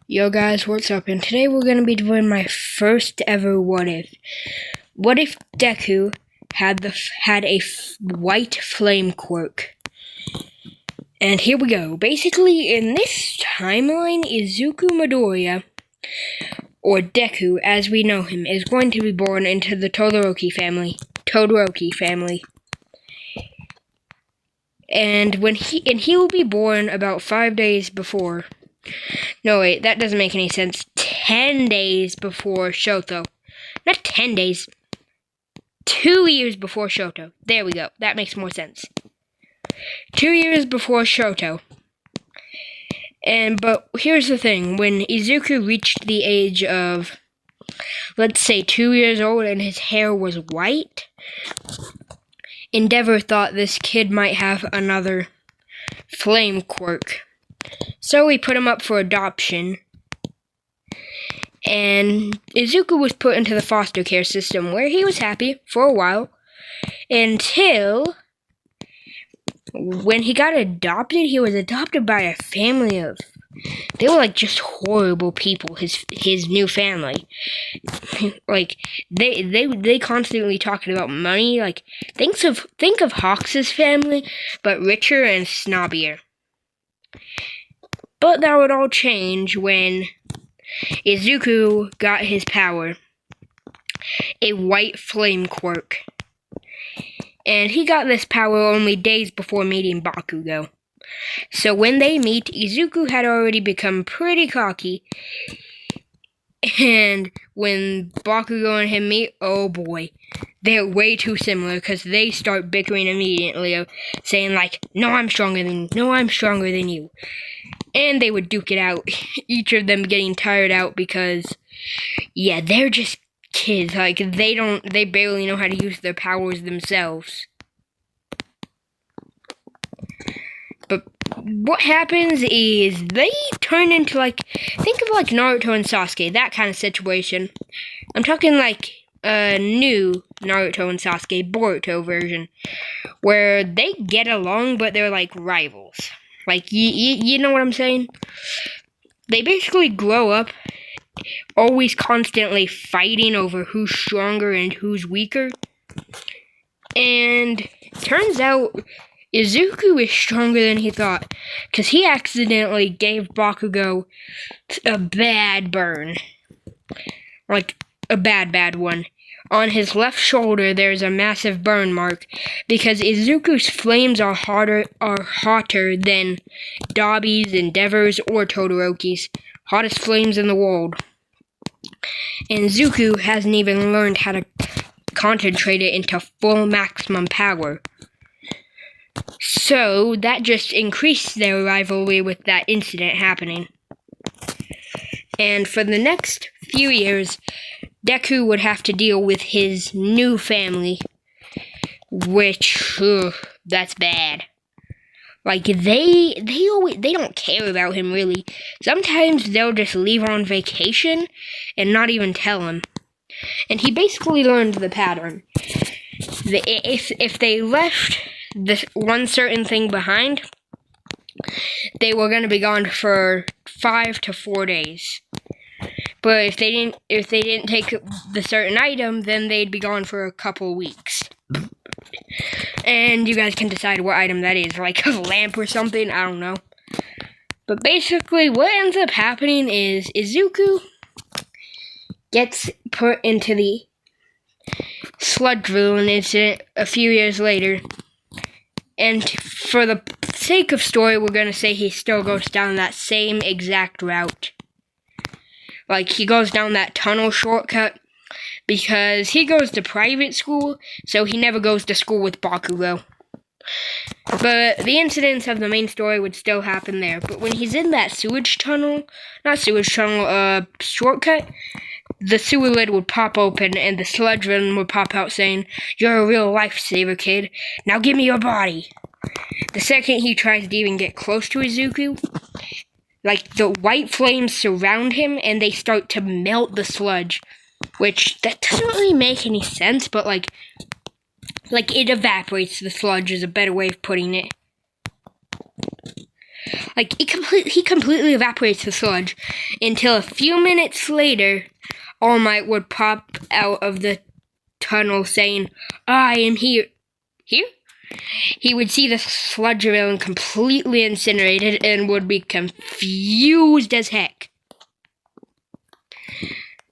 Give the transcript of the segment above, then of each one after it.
Yo guys, what's up? And today we're going to be doing my first ever what if. What if Deku had a white flame quirk? And here we go. Basically, in this timeline, Izuku Midoriya, or Deku as we know him, is going to be born into the Todoroki family. And he will be born about 5 days before. No, wait, that doesn't make any sense. 10 days before Shoto. Not 10 days. 2 years before Shoto. There we go. That makes more sense. 2 years before Shoto. But here's the thing. When Izuku reached the age of, let's say, 2 years old and his hair was white, Endeavor thought this kid might have another flame quirk. So we put him up for adoption, and Izuku was put into the foster care system, where he was happy for a while, until when he got adopted. He was adopted by a family of, they were like just horrible people, his new family. Like, they constantly talking about money. Like, think of Hawks' family, but richer and snobbier. But that would all change when Izuku got his power, a white flame quirk. And he got this power only days before meeting Bakugo. So when they meet, Izuku had already become pretty cocky. And when Bakugo and him meet, oh boy, they're way too similar, because they start bickering immediately, saying like, no, I'm stronger than you. And they would duke it out, each of them getting tired out because, yeah, they're just kids. Like, they barely know how to use their powers themselves. But what happens is they turn into, like, think of like Naruto and Sasuke, that kind of situation. I'm talking like a new Naruto and Sasuke, Boruto version, where they get along, but they're like rivals. Like, you know what I'm saying? They basically grow up always constantly fighting over who's stronger and who's weaker. And turns out Izuku is stronger than he thought, because he accidentally gave Bakugo a bad burn. Like, a bad one. On his left shoulder, there's a massive burn mark, because Izuku's flames are hotter than Dabi's, Endeavor's, or Todoroki's. Hottest flames in the world. And Izuku hasn't even learned how to concentrate it into full maximum power. So, that just increased their rivalry with that incident happening. And for the next few years, Deku would have to deal with his new family, which, that's bad. Like, they don't care about him, really. Sometimes they'll just leave on vacation and not even tell him. And he basically learned the pattern. If they left this one certain thing behind, they were going to be gone for 5 to 4 days. But if they didn't take the certain item, then they'd be gone for a couple weeks. And you guys can decide what item that is, like a lamp or something, I don't know. But basically, what ends up happening is Izuku gets put into the sludge villain incident a few years later. And for the sake of story, we're going to say he still goes down that same exact route. Like, he goes down that tunnel shortcut because he goes to private school, so he never goes to school with Bakugo. But the incidents of the main story would still happen there. But when he's in that shortcut, the sewer lid would pop open and the sludge villain would pop out saying, "You're a real lifesaver, kid. Now give me your body." The second he tries to even get close to Izuku, like, the white flames surround him and they start to melt the sludge. Which, that doesn't really make any sense, but like it evaporates the sludge is a better way of putting it. Like, he completely evaporates the sludge until a few minutes later, All Might would pop out of the tunnel saying, I am here. Here? He would see the sludge villain completely incinerated and would be confused as heck.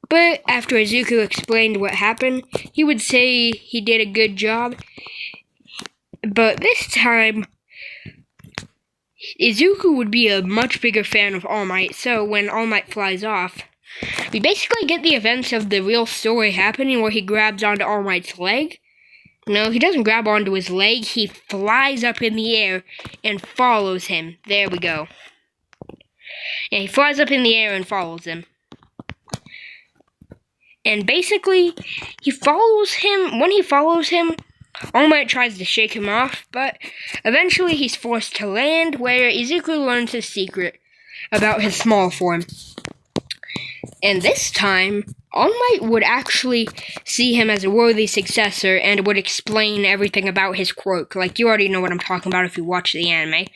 But after Izuku explained what happened, he would say he did a good job. But this time, Izuku would be a much bigger fan of All Might, so when All Might flies off, we basically get the events of the real story happening where he grabs onto All Might's leg. No, he doesn't grab onto his leg, he flies up in the air and follows him. There we go. And he flies up in the air and follows him. And basically, he follows him. When he follows him, All Might tries to shake him off, but eventually he's forced to land, where Izuku learns his secret about his small form. And this time, All Might would actually see him as a worthy successor and would explain everything about his quirk. Like, you already know what I'm talking about if you watch the anime.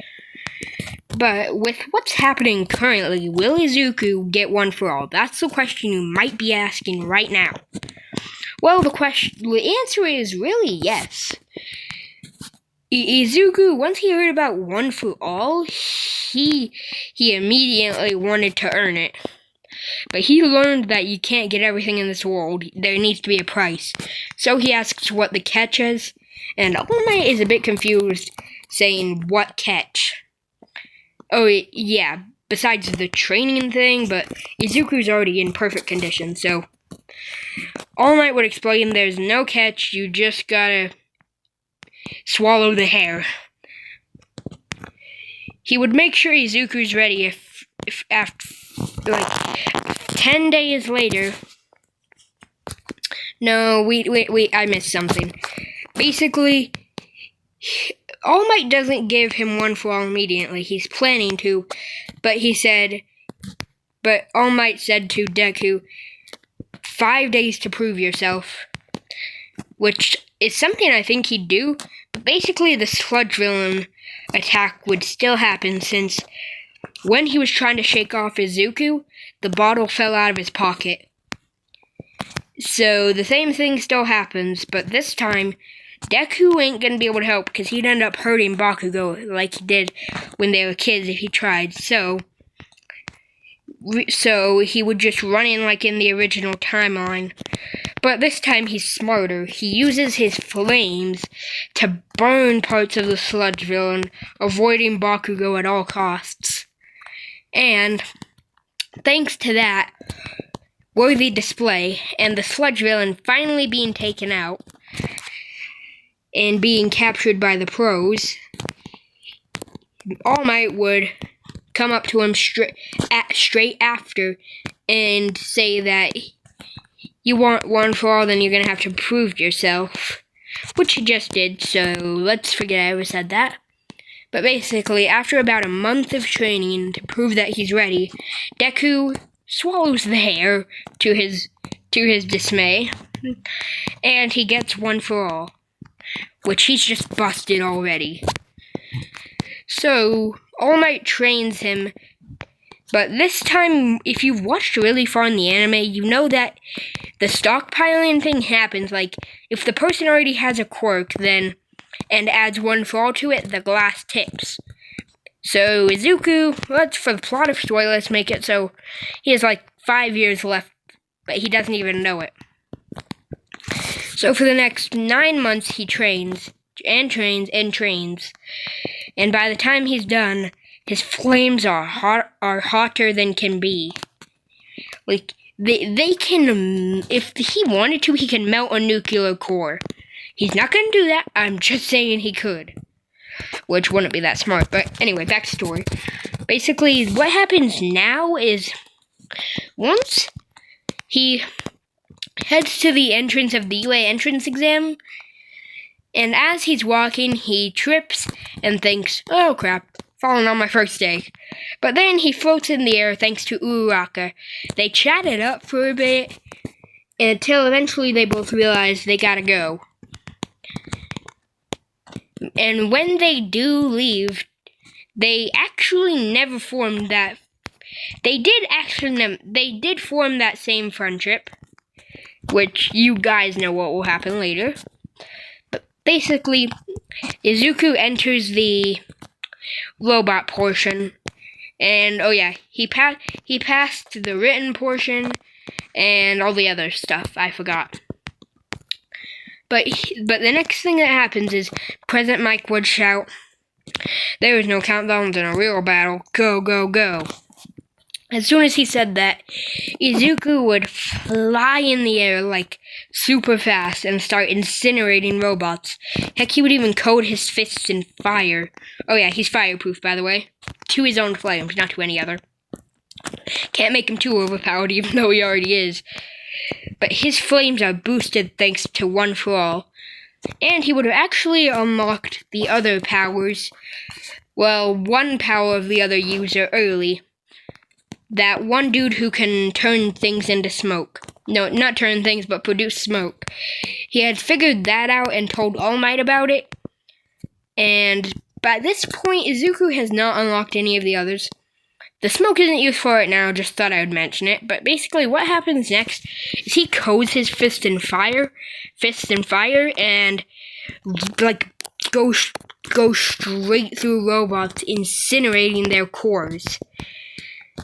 But with what's happening currently, will Izuku get one for all? That's the question you might be asking right now. Well, the answer is really yes. Izuku, once he heard about one for all, he immediately wanted to earn it. But he learned that you can't get everything in this world. There needs to be a price. So he asks what the catch is, and All Might is a bit confused, saying, what catch? Oh, yeah, besides the training thing, but Izuku's already in perfect condition, so All Might would explain there's no catch, you just gotta swallow the hair. He would make sure Izuku's ready if after, like, 10 days later. No, wait, I missed something. Basically, All Might doesn't give him one for all immediately. He's planning to, but All Might said to Deku, 5 days to prove yourself, which is something I think he'd do. But basically, the sludge villain attack would still happen, since when he was trying to shake off Izuku, the bottle fell out of his pocket. So the same thing still happens, but this time, Deku ain't gonna be able to help because he'd end up hurting Bakugo like he did when they were kids if he tried. So he would just run in like in the original timeline. But this time he's smarter. He uses his flames to burn parts of the sludge villain, avoiding Bakugo at all costs. And thanks to that worthy display and the sludge villain finally being taken out and being captured by the pros, All Might would come up to him straight after and say that you want one for all, then you're going to have to prove yourself, which he just did, so let's forget I ever said that. But basically, after about a month of training to prove that he's ready, Deku swallows the hair to his dismay, and he gets one for all, which he's just busted already. So, All Might trains him, but this time, if you've watched really far in the anime, you know that the stockpiling thing happens. Like, if the person already has a quirk, then, and adds one for all to it, the glass tips. So, Izuku, for the plot of story, let's make it so he has like 5 years left, but he doesn't even know it. So for the next 9 months, he trains, and trains, and trains. And by the time he's done, his flames are hotter than can be. Like, they can, if he wanted to, he can melt a nuclear core. He's not going to do that, I'm just saying he could. Which wouldn't be that smart, but anyway, back to story. Basically, what happens now is, once he heads to the entrance of the UA entrance exam, and as he's walking, he trips and thinks, oh crap, falling on my first day. But then he floats in the air thanks to Uraraka. They chat it up for a bit, until eventually they both realize they gotta go. And when they do leave, they actually never formed that. They did form that same friendship, which you guys know what will happen later. But basically, Izuku enters the robot portion, and oh yeah, he passed the written portion and all the other stuff I forgot. But the next thing that happens is President Mike would shout, "There is no countdowns in a real battle. Go, go, go." As soon as he said that, Izuku would fly in the air like super fast and start incinerating robots. Heck, he would even coat his fists in fire. Oh yeah, he's fireproof, by the way. To his own flames, not to any other. Can't make him too overpowered, even though he already is. But his flames are boosted thanks to One for All. And he would have actually unlocked the other powers. Well, one power of the other user early. That one dude who can turn things into smoke. No, not turn things, but produce smoke. He had figured that out and told All Might about it. And by this point, Izuku has not unlocked any of the others. The smoke isn't used for it now, just thought I would mention it. But basically what happens next is he coats his fists in fire, and like goes straight through robots, incinerating their cores.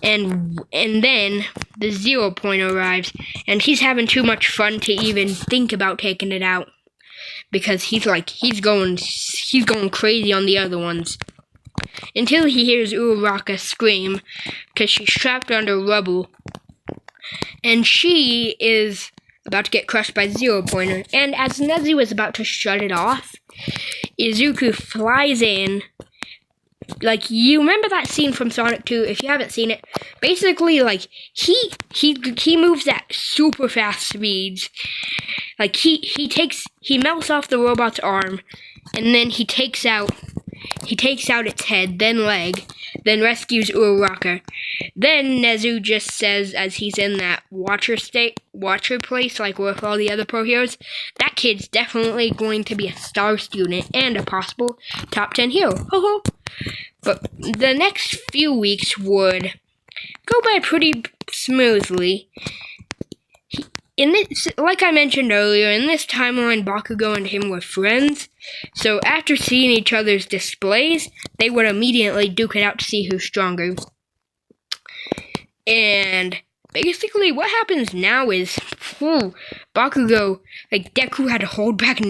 And then the 0 point arrives, and he's having too much fun to even think about taking it out, because he's going crazy on the other ones, until he hears Uraraka scream because she's trapped under rubble, and she is about to get crushed by 0 pointer. And as Nezu was about to shut it off, Izuku flies in. Like, you remember that scene from Sonic 2? If you haven't seen it, basically, like, he moves at super fast speeds. Like, he melts off the robot's arm, and then he takes out its head, then leg, then rescues Uraraka. Then Nezu just says, as he's in that watcher place, like with all the other pro heroes, that kid's definitely going to be a star student and a possible top 10 hero. Ho ho! But the next few weeks would go by pretty smoothly. Like I mentioned earlier, in this timeline, Bakugo and him were friends. So after seeing each other's displays, they would immediately duke it out to see who's stronger. And basically what happens now is, Bakugo, like, Deku had to hold back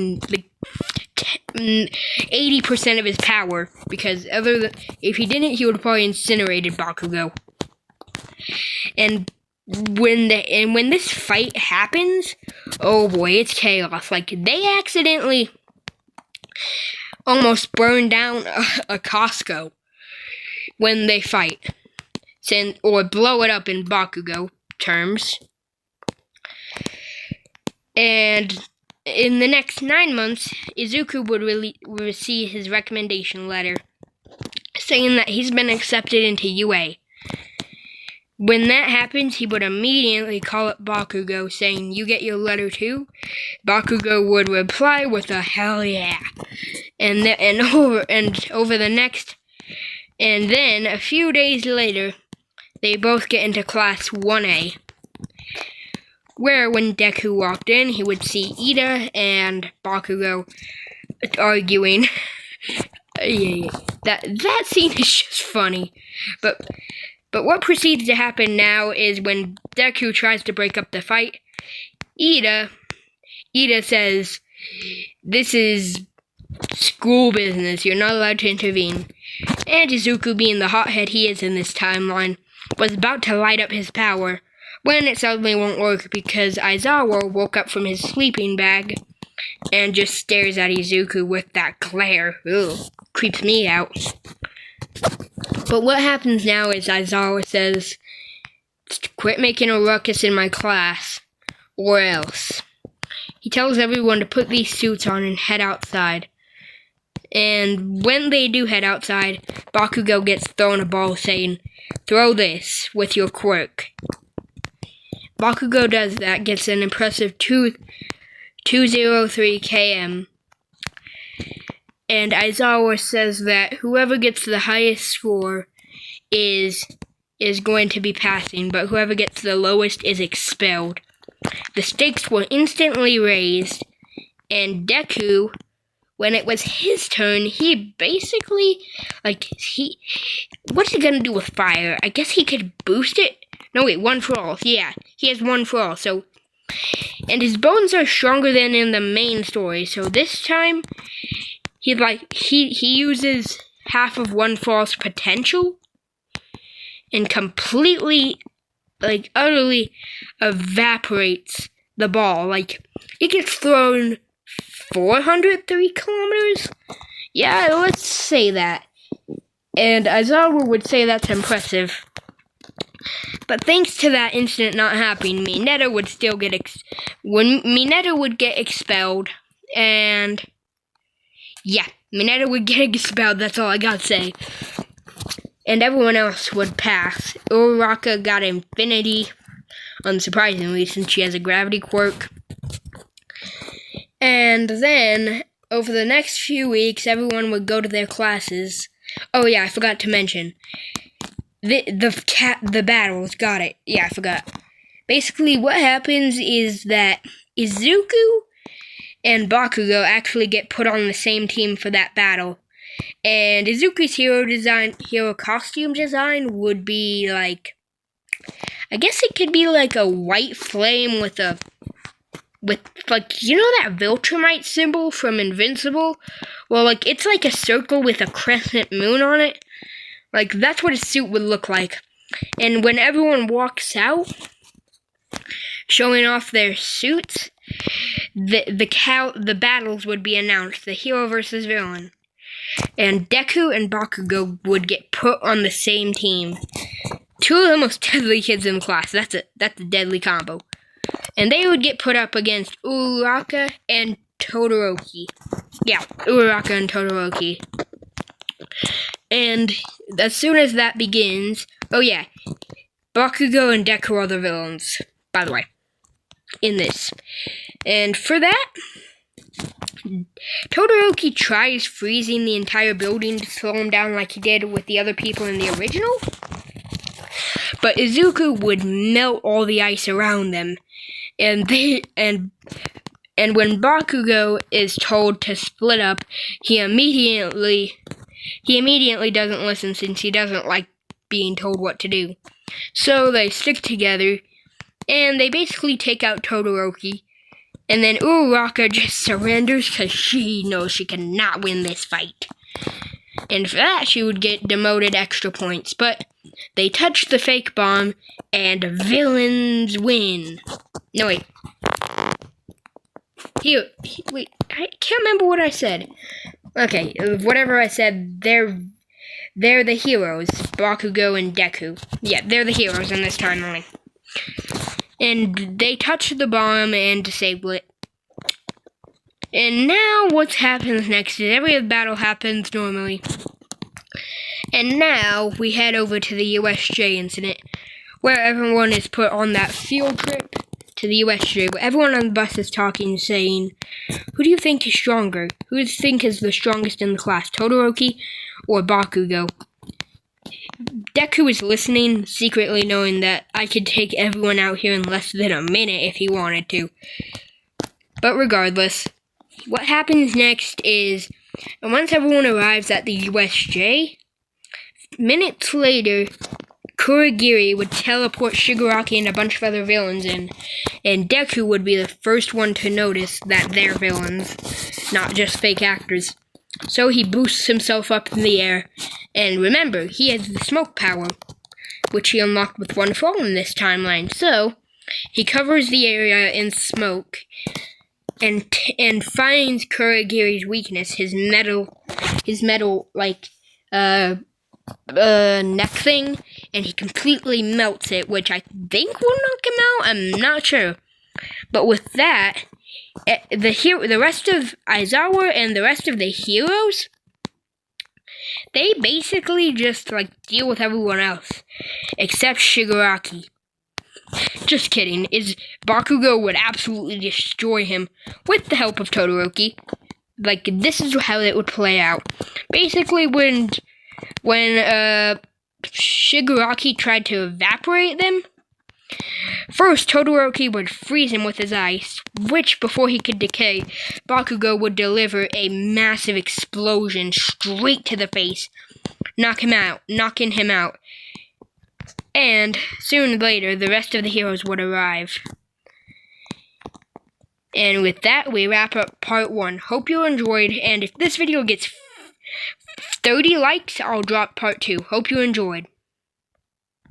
80% of his power, because if he didn't, he would have probably incinerated Bakugo. And when this fight happens, oh boy, it's chaos. Like, they accidentally almost burn down a Costco when they fight, or blow it up in Bakugo terms. And in the next 9 months, Izuku would receive his recommendation letter saying that he's been accepted into UA. When that happens, he would immediately call up Bakugo saying, "You get your letter too?" Bakugo would reply with a "hell yeah." And then a few days later, they both get into class 1A. Where when Deku walked in, he would see Ida and Bakugo arguing. That scene is just funny. But what proceeds to happen now is when Deku tries to break up the fight, Ida says, "This is school business, you're not allowed to intervene." And Izuku, being the hothead he is in this timeline, was about to light up his power, when it suddenly won't work because Aizawa woke up from his sleeping bag and just stares at Izuku with that glare. Ugh, creeps me out. But what happens now is Aizawa says, "Quit making a ruckus in my class, or else." He tells everyone to put these suits on and head outside. And when they do head outside, Bakugo gets thrown a ball saying, "Throw this with your quirk." Bakugo does that, gets an impressive 203 km. And Aizawa says that whoever gets the highest score is going to be passing, but whoever gets the lowest is expelled. The stakes were instantly raised, and Deku, when it was his turn, he basically, what's he gonna do with fire? I guess he could boost it? No, wait, one for all. Yeah, he has one for all, so, and his bones are stronger than in the main story, so this time, he uses half of one for all's potential, and completely, utterly evaporates the ball. It gets thrown 403 kilometers? Yeah, let's say that. And Aizawa would say that's impressive. But thanks to that incident not happening, Mineta would still get Mineta would get expelled, and yeah, Mineta would get expelled, that's all I gotta say. And everyone else would pass. Uraraka got Infinity, unsurprisingly, since she has a gravity quirk. And then, over the next few weeks, everyone would go to their classes. Oh yeah, I forgot to mention. The battles, got it. Yeah, I forgot. Basically, what happens is that Izuku and Bakugo actually get put on the same team for that battle. And Izuku's hero costume design would be I guess it could be a white flame with you know that Viltrumite symbol from Invincible? Well, it's like a circle with a crescent moon on it. That's what his suit would look like. And when everyone walks out, showing off their suits, the battles would be announced, the hero versus villain. And Deku and Bakugo would get put on the same team. Two of the most deadly kids in the class. That's a deadly combo. And they would get put up against Uraraka and Todoroki. Yeah, Uraraka and Todoroki. And as soon as that begins, oh yeah, Bakugo and Deku are the villains, by the way, in this. And for that, Todoroki tries freezing the entire building to slow him down like he did with the other people in the original. But Izuku would melt all the ice around them. And when Bakugo is told to split up, he immediately doesn't listen since he doesn't like being told what to do. So they stick together, and they basically take out Todoroki. And then Uraraka just surrenders because she knows she cannot win this fight. And for that, she would get demoted extra points. But they touch the fake bomb, and villains win. No, wait. Wait, I can't remember what I said. Okay, whatever I said, they're the heroes, Bakugo and Deku. Yeah, they're the heroes in this timeline. And they touch the bomb and disable it. And now what happens next is every battle happens normally. And now we head over to the USJ incident, where everyone is put on that field trip to the USJ, where everyone on the bus is talking, saying, who do you think is stronger? Who do you think is the strongest in the class, Todoroki or Bakugo? Deku is listening, secretly knowing that I could take everyone out here in less than a minute if he wanted to. But regardless, what happens next is, once everyone arrives at the USJ, minutes later, Kurogiri would teleport Shigaraki and a bunch of other villains in, and Deku would be the first one to notice that they're villains, not just fake actors. So he boosts himself up in the air, and remember, he has the smoke power, which he unlocked with One For All in this timeline. So he covers the area in smoke, and finds Kurogiri's weakness, his metal neck thing, and he completely melts it, which I think will knock him out. I'm not sure, but with that, the rest of Aizawa and the rest of the heroes, they basically just deal with everyone else except Shigaraki. Just kidding. Bakugo would absolutely destroy him with the help of Todoroki. like, this is how it would play out. Basically, when Shigaraki tried to evaporate them, first Todoroki would freeze him with his ice, which, before he could decay, Bakugo would deliver a massive explosion straight to the face, knocking him out. And soon later, the rest of the heroes would arrive. And with that, we wrap up part 1. Hope you enjoyed, and if this video gets 30 likes, I'll drop part 2. Hope you enjoyed.